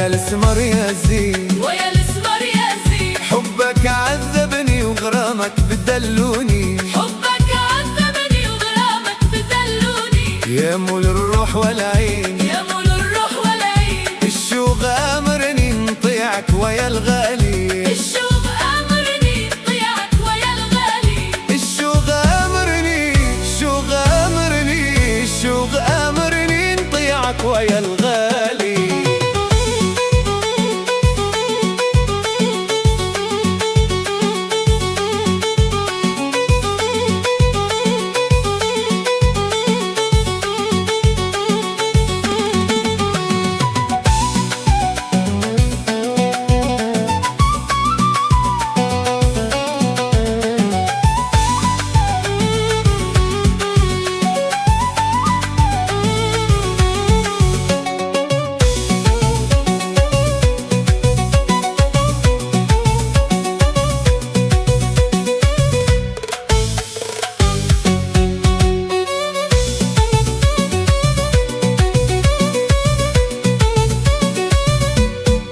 ويا الاسمر يا زين، ويا الاسمر يا زين، حبك عذبني وغرامك بدلوني، حبك عذبني وغرامك بدلوني، يا مول الروح والعين، يا مول الروح والعين، الشوق امرني نطيعك ويا الغالي، الشوق امرني نطيعك ويا الغالي، الشوق امرني، الشوق امرني، الشوق امرني نطيعك ويا الغالي.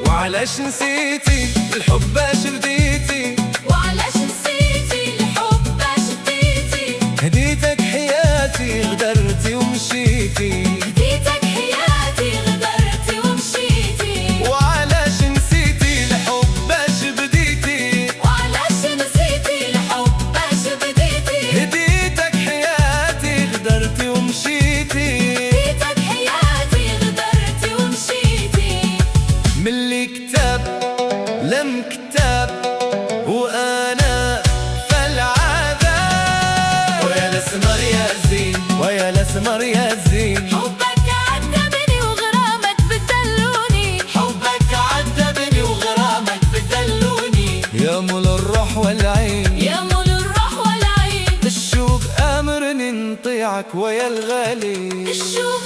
وعلاش نسيتي الحب اش بديتي، وعلاش نسيتي الحب اش بديتي، هديتك حياتي غدرتي ومشيتي، هديتك حياتي غدرتي ومشيتي، وعلاش نسيتي الحب اش بديتي، وعلاش نسيتي الحب اش بديتي، هديتك حياتي غدرتي ومشيتي، هديتك حياتي غدرتي ومشيتي، ملي كتاب لم كتاب وانا في العذاب، ويا الاسمر يا زين، ويا الاسمر يا زين، حبك عذبني وغرامك بدلوني، حبك عذبني وغرامك بدلوني، يا مول الروح والعين، يا مول الروح والعين، الشوق امرني نطيعك ويا الغالي، الشوق